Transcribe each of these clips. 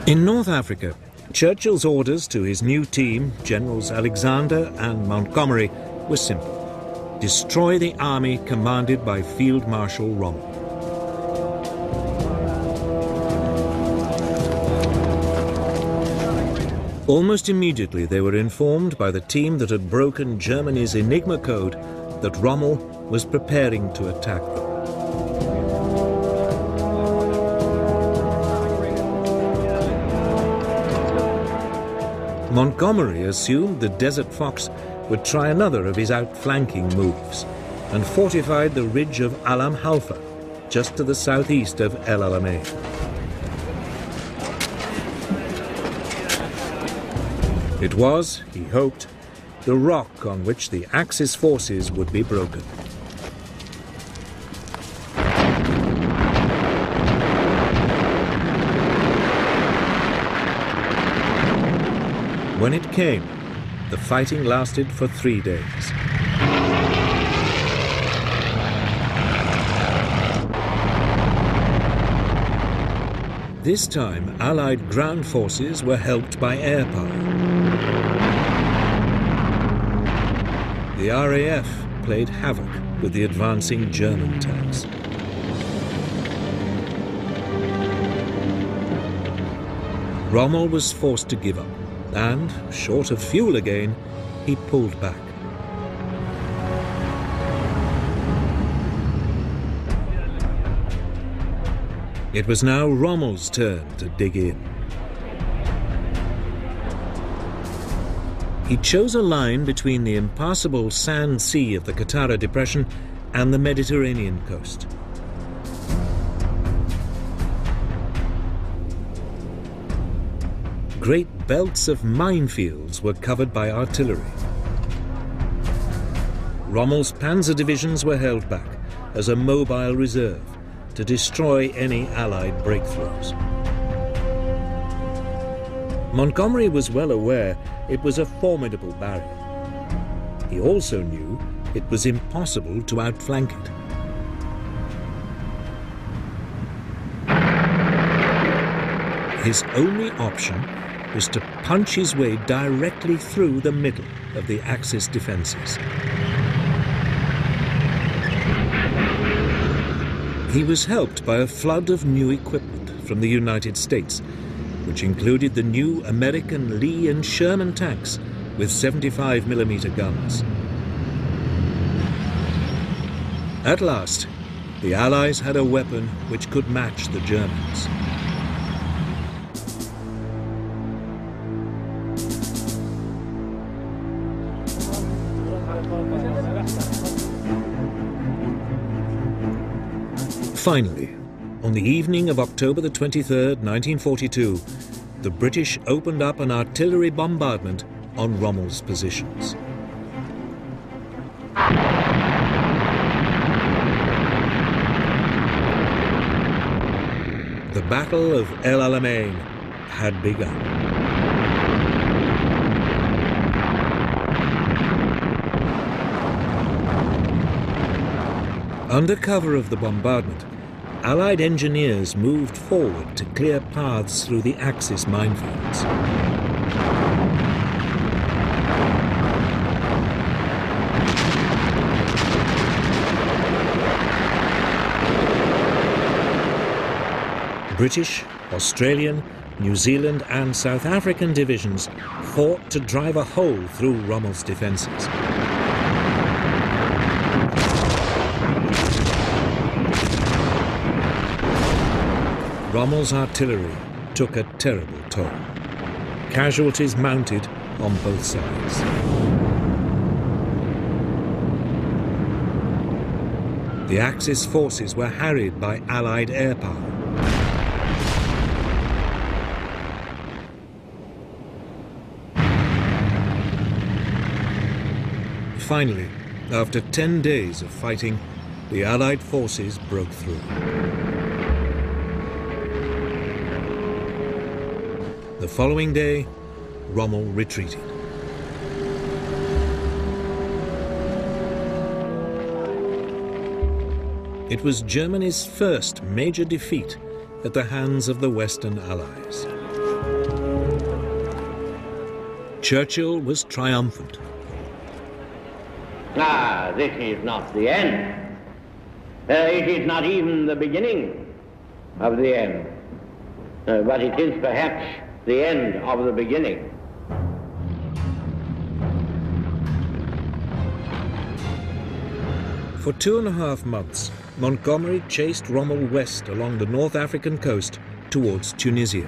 In North Africa, Churchill's orders to his new team, Generals Alexander and Montgomery, were simple: destroy the army commanded by Field Marshal Rommel. Almost immediately they were informed by the team that had broken Germany's Enigma code that Rommel was preparing to attack them. Montgomery assumed the Desert Fox would try another of his outflanking moves and fortified the ridge of Alam Halfa, just to the southeast of El Alamein. It was, he hoped, the rock on which the Axis forces would be broken. When it came, the fighting lasted for 3 days. This time, Allied ground forces were helped by air power. The RAF played havoc with the advancing German tanks. Rommel was forced to give up, and, short of fuel again, he pulled back. It was now Rommel's turn to dig in. He chose a line between the impassable sand sea of the Qattara Depression and the Mediterranean coast. Great belts of minefields were covered by artillery. Rommel's panzer divisions were held back as a mobile reserve to destroy any Allied breakthroughs. Montgomery was well aware it was a formidable barrier. He also knew it was impossible to outflank it. His only option was to punch his way directly through the middle of the Axis defences. He was helped by a flood of new equipment from the United States, which included the new American Lee and Sherman tanks with 75mm guns. At last, the Allies had a weapon which could match the Germans. Finally, on the evening of October the 23rd, 1942, the British opened up an artillery bombardment on Rommel's positions. The Battle of El Alamein had begun. Under cover of the bombardment, Allied engineers moved forward to clear paths through the Axis minefields. British, Australian, New Zealand and South African divisions fought to drive a hole through Rommel's defences. Rommel's artillery took a terrible toll. Casualties mounted on both sides. The Axis forces were harried by Allied air power. Finally, after 10 days of fighting, the Allied forces broke through. The following day, Rommel retreated. It was Germany's first major defeat at the hands of the Western Allies. Churchill was triumphant. This is not the end. It is not even the beginning of the end. But it is perhaps the end of the beginning. For 2.5 months, Montgomery chased Rommel west along the North African coast towards Tunisia.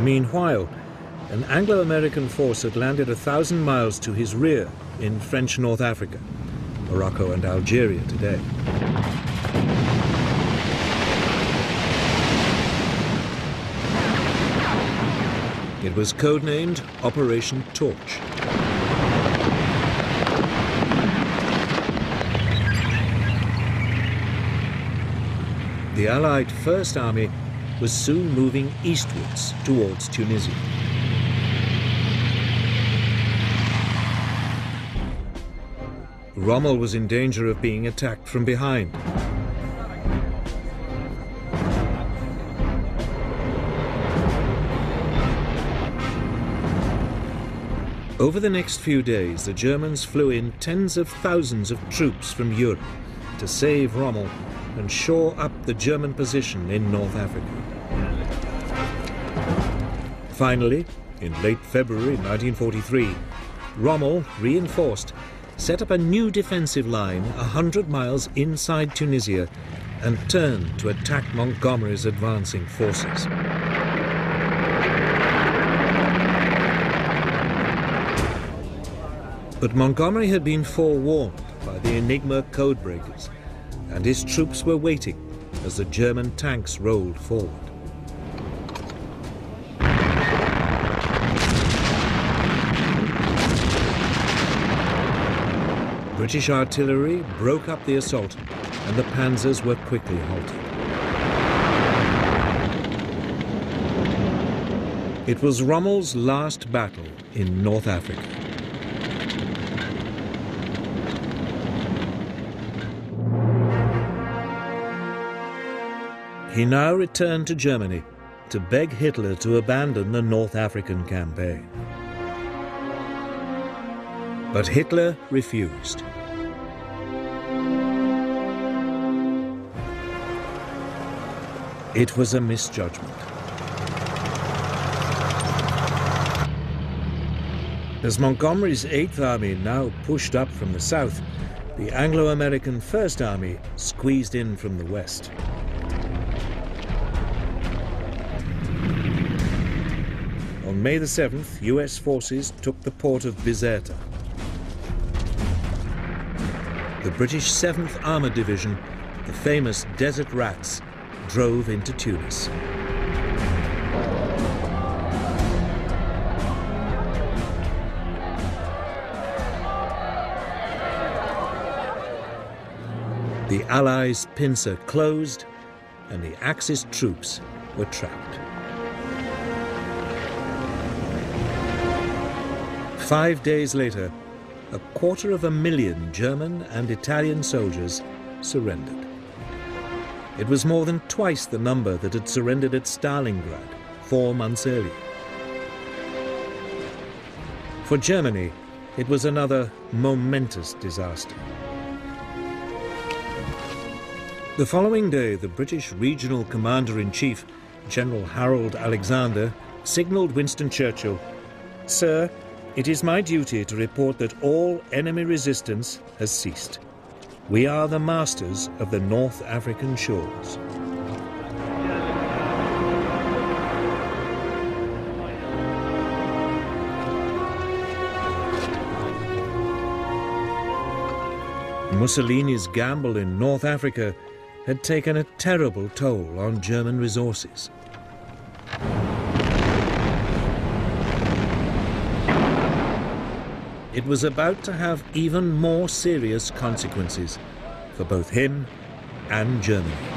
Meanwhile, an Anglo-American force had landed 1,000 miles to his rear in French North Africa, Morocco and Algeria today. It was codenamed Operation Torch. The Allied First Army was soon moving eastwards towards Tunisia. Rommel was in danger of being attacked from behind. Over the next few days, the Germans flew in tens of thousands of troops from Europe to save Rommel and shore up the German position in North Africa. Finally, in late February 1943, Rommel, reinforced, set up a new defensive line 100 miles inside Tunisia and turned to attack Montgomery's advancing forces. But Montgomery had been forewarned by the Enigma codebreakers, and his troops were waiting as the German tanks rolled forward. British artillery broke up the assault, and the panzers were quickly halted. It was Rommel's last battle in North Africa. He now returned to Germany to beg Hitler to abandon the North African campaign. But Hitler refused. It was a misjudgment. As Montgomery's 8th Army now pushed up from the south, the Anglo-American First Army squeezed in from the west. On May the 7th, US forces took the port of Bizerta. The British 7th Armoured Division, the famous Desert Rats, drove into Tunis. The Allies' pincer closed, and the Axis troops were trapped. 5 days later, 250,000 German and Italian soldiers surrendered. It was more than twice the number that had surrendered at Stalingrad 4 months earlier. For Germany, it was another momentous disaster. The following day, the British Regional Commander-in-Chief, General Harold Alexander, signalled Winston Churchill, "Sir, it is my duty to report that all enemy resistance has ceased. We are the masters of the North African shores." Mussolini's gamble in North Africa had taken a terrible toll on German resources. It was about to have even more serious consequences for both him and Germany.